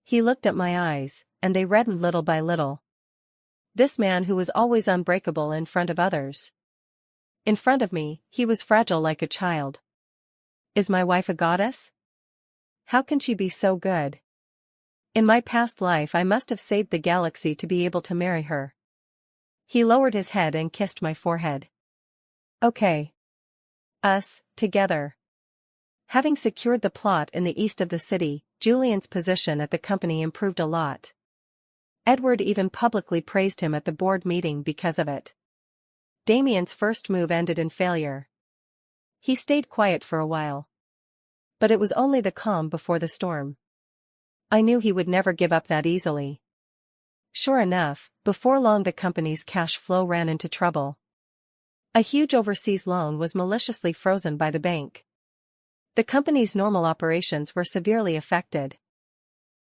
He looked at my eyes, and they reddened little by little. This man who was always unbreakable in front of others. In front of me, he was fragile like a child. Is my wife a goddess? How can she be so good? In my past life I must have saved the galaxy to be able to marry her. He lowered his head and kissed my forehead. Okay. Us, together. Having secured the plot in the east of the city, Julian's position at the company improved a lot. Edward even publicly praised him at the board meeting because of it. Damien's first move ended in failure. He stayed quiet for a while. But it was only the calm before the storm. I knew he would never give up that easily. Sure enough, before long the company's cash flow ran into trouble. A huge overseas loan was maliciously frozen by the bank. The company's normal operations were severely affected.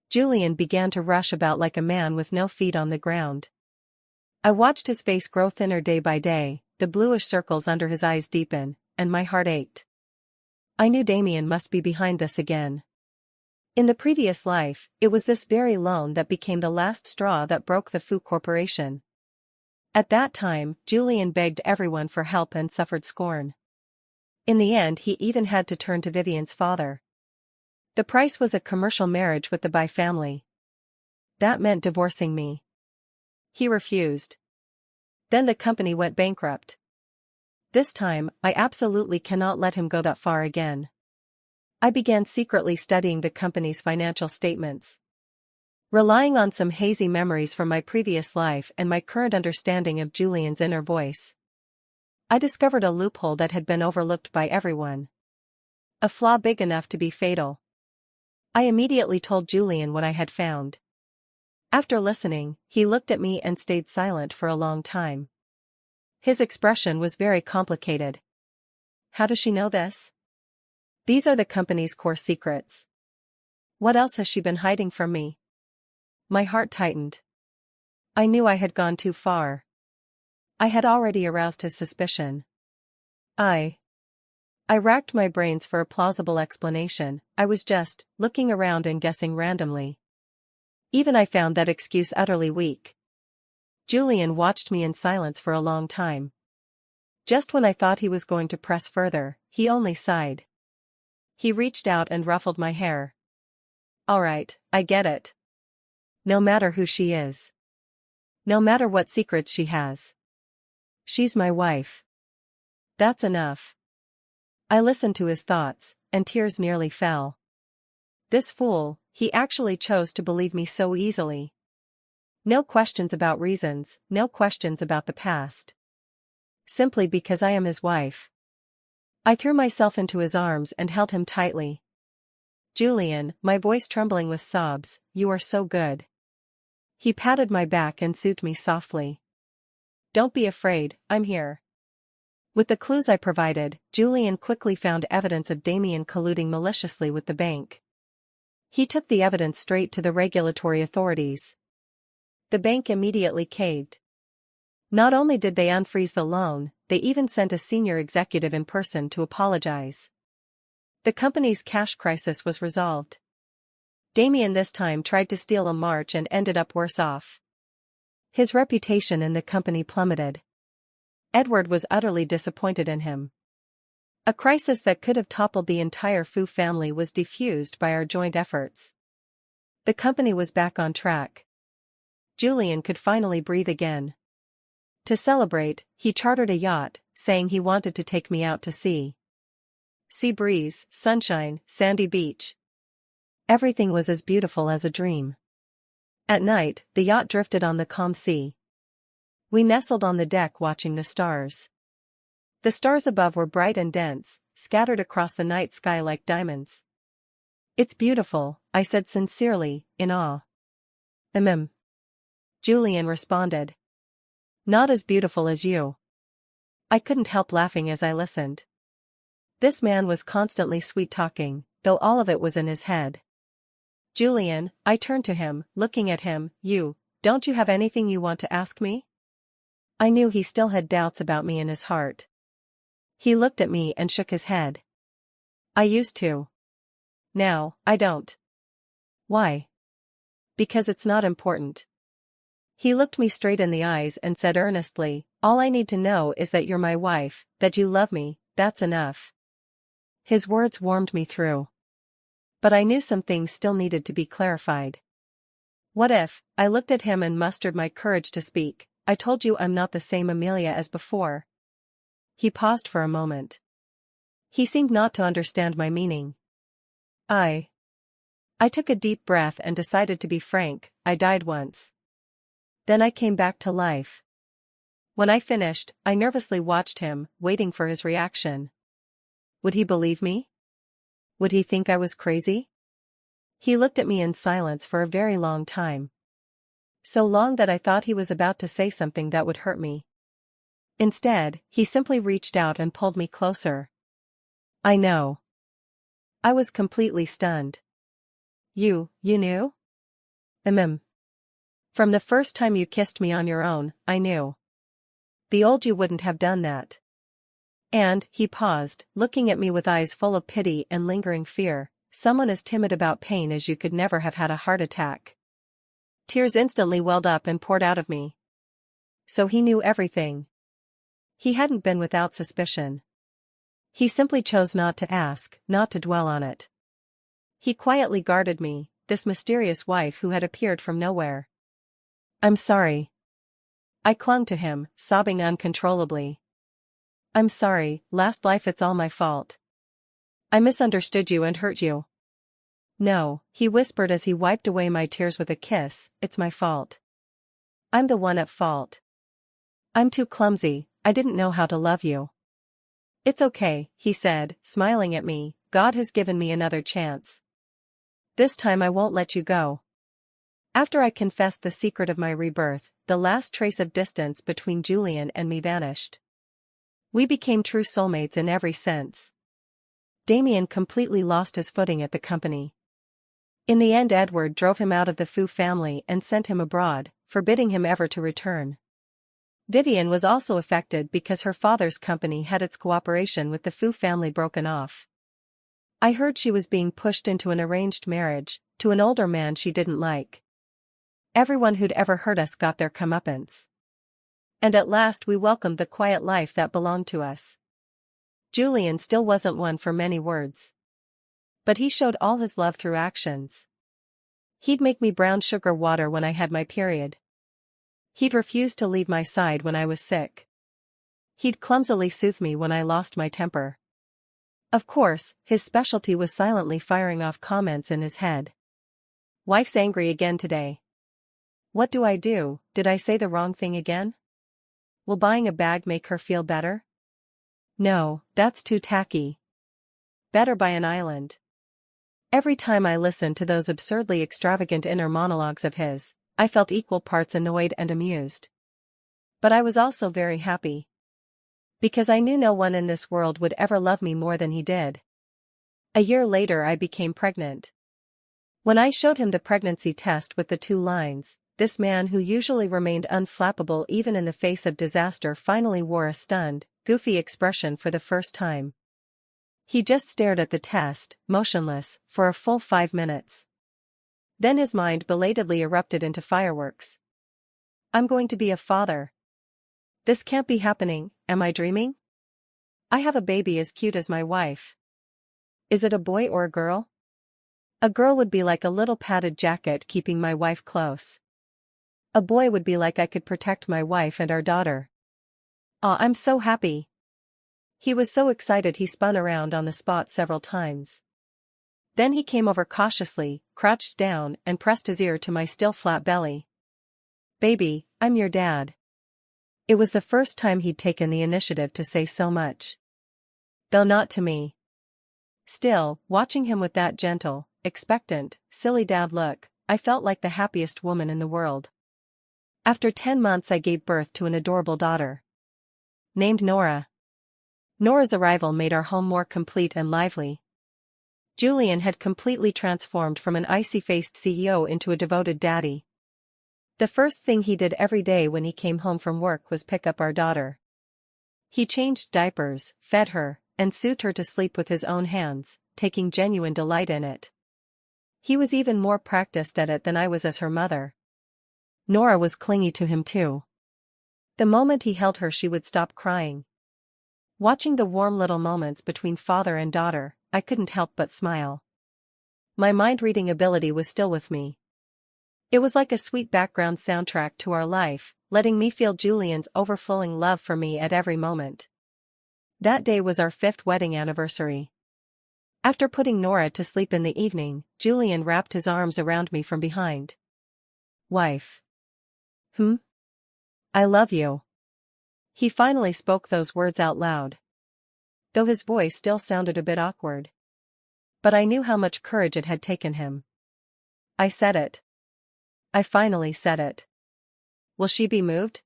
Julian began to rush about like a man with no feet on the ground. I watched his face grow thinner day by day, the bluish circles under his eyes deepen, and my heart ached. I knew Damien must be behind this again. In the previous life, it was this very loan that became the last straw that broke the Fu Corporation. At that time, Julian begged everyone for help and suffered scorn. In the end he even had to turn to Vivian's father. The price was a commercial marriage with the Bai family. That meant divorcing me. He refused. Then the company went bankrupt. This time, I absolutely cannot let him go that far again. I began secretly studying the company's financial statements. Relying on some hazy memories from my previous life and my current understanding of Julian's inner voice, I discovered a loophole that had been overlooked by everyone. A flaw big enough to be fatal. I immediately told Julian what I had found. After listening, he looked at me and stayed silent for a long time. His expression was very complicated. How does she know this? These are the company's core secrets. What else has she been hiding from me? My heart tightened. I knew I had gone too far. I had already aroused his suspicion. I racked my brains for a plausible explanation. I was just looking around and guessing randomly. Even I found that excuse utterly weak. Julian watched me in silence for a long time. Just when I thought he was going to press further, he only sighed. He reached out and ruffled my hair. All right, I get it. No matter who she is. No matter what secrets she has. She's my wife. That's enough. I listened to his thoughts, and tears nearly fell. This fool, he actually chose to believe me so easily. No questions about reasons, no questions about the past. Simply because I am his wife. I threw myself into his arms and held him tightly. Julian, my voice trembling with sobs, you are so good. He patted my back and soothed me softly. Don't be afraid, I'm here. With the clues I provided, Julian quickly found evidence of Damien colluding maliciously with the bank. He took the evidence straight to the regulatory authorities. The bank immediately caved. Not only did they unfreeze the loan, they even sent a senior executive in person to apologize. The company's cash crisis was resolved. Damien this time tried to steal a march and ended up worse off. His reputation in the company plummeted. Edward was utterly disappointed in him. A crisis that could have toppled the entire Fu family was defused by our joint efforts. The company was back on track. Julian could finally breathe again. To celebrate, he chartered a yacht, saying he wanted to take me out to sea. Sea breeze, sunshine, sandy beach. Everything was as beautiful as a dream. At night, the yacht drifted on the calm sea. We nestled on the deck watching the stars. The stars above were bright and dense, scattered across the night sky like diamonds. "It's beautiful," I said sincerely, in awe. Julian responded. "Not as beautiful as you." I couldn't help laughing as I listened. This man was constantly sweet-talking, though all of it was in his head. "Julian," I turned to him, looking at him, don't you have anything you want to ask me?" I knew he still had doubts about me in his heart. He looked at me and shook his head. "I used to. Now, I don't." "Why?" "Because it's not important." He looked me straight in the eyes and said earnestly, "All I need to know is that you're my wife, that you love me, that's enough." His words warmed me through. But I knew some things still needed to be clarified. "What if," I looked at him and mustered my courage to speak, "I told you I'm not the same Amelia as before?" He paused for a moment. He seemed not to understand my meaning. I took a deep breath and decided to be frank. "I died once. Then I came back to life." When I finished, I nervously watched him, waiting for his reaction. Would he believe me? Would he think I was crazy? He looked at me in silence for a very long time. So long that I thought he was about to say something that would hurt me. Instead, he simply reached out and pulled me closer. "I know." I was completely stunned. You knew?" From the first time you kissed me on your own, I knew. The old you wouldn't have done that." And, he paused, looking at me with eyes full of pity and lingering fear, "someone as timid about pain as you could never have had a heart attack." Tears instantly welled up and poured out of me. So he knew everything. He hadn't been without suspicion. He simply chose not to ask, not to dwell on it. He quietly guarded me, this mysterious wife who had appeared from nowhere. "I'm sorry." I clung to him, sobbing uncontrollably. "I'm sorry, last life, it's all my fault. I misunderstood you and hurt you." "No," he whispered as he wiped away my tears with a kiss, "it's my fault. I'm the one at fault. I'm too clumsy, I didn't know how to love you." "It's okay," he said, smiling at me, "God has given me another chance. This time I won't let you go." After I confessed the secret of my rebirth, the last trace of distance between Julian and me vanished. We became true soulmates in every sense. Damien completely lost his footing at the company. In the end, Edward drove him out of the Fu family and sent him abroad, forbidding him ever to return. Vivian was also affected because her father's company had its cooperation with the Fu family broken off. I heard she was being pushed into an arranged marriage, to an older man she didn't like. Everyone who'd ever hurt us got their comeuppance. And at last we welcomed the quiet life that belonged to us. Julian still wasn't one for many words. But he showed all his love through actions. He'd make me brown sugar water when I had my period. He'd refuse to leave my side when I was sick. He'd clumsily soothe me when I lost my temper. Of course, his specialty was silently firing off comments in his head. "Wife's angry again today. What do I do? Did I say the wrong thing again? Will buying a bag make her feel better? No, that's too tacky. Better buy an island." Every time I listened to those absurdly extravagant inner monologues of his, I felt equal parts annoyed and amused. But I was also very happy. Because I knew no one in this world would ever love me more than he did. A year later I became pregnant. When I showed him the pregnancy test with the 2 lines, this man who usually remained unflappable even in the face of disaster finally wore a stunned, goofy expression for the first time. He just stared at the test, motionless, for a full 5 minutes. Then his mind belatedly erupted into fireworks. I'm going to be a father. This can't be happening, am I dreaming? I have a baby as cute as my wife. Is it a boy or a girl? A girl would be like a little padded jacket keeping my wife close. A boy would be like I could protect my wife and our daughter. Aw, I'm so happy. He was so excited he spun around on the spot several times. Then he came over cautiously, crouched down, and pressed his ear to my still flat belly. Baby, I'm your dad. It was the first time he'd taken the initiative to say so much. Though not to me. Still, watching him with that gentle, expectant, silly dad look, I felt like the happiest woman in the world. After 10 months I gave birth to an adorable daughter. Named Nora. Nora's arrival made our home more complete and lively. Julian had completely transformed from an icy-faced CEO into a devoted daddy. The first thing he did every day when he came home from work was pick up our daughter. He changed diapers, fed her, and soothed her to sleep with his own hands, taking genuine delight in it. He was even more practiced at it than I was as her mother. Nora was clingy to him too. The moment he held her she would stop crying. Watching the warm little moments between father and daughter, I couldn't help but smile. My mind-reading ability was still with me. It was like a sweet background soundtrack to our life, letting me feel Julian's overflowing love for me at every moment. That day was our 5th wedding anniversary. After putting Nora to sleep in the evening, Julian wrapped his arms around me from behind. Wife. I love you. He finally spoke those words out loud. Though his voice still sounded a bit awkward. But I knew how much courage it had taken him. I said it. I finally said it. Will she be moved?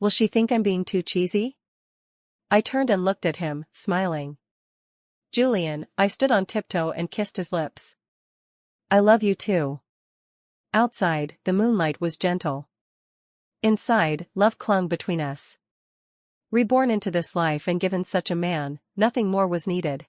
Will she think I'm being too cheesy? I turned and looked at him, smiling. Julian, I stood on tiptoe and kissed his lips. I love you too. Outside, the moonlight was gentle. Inside, love clung between us. Reborn into this life and given such a man, nothing more was needed.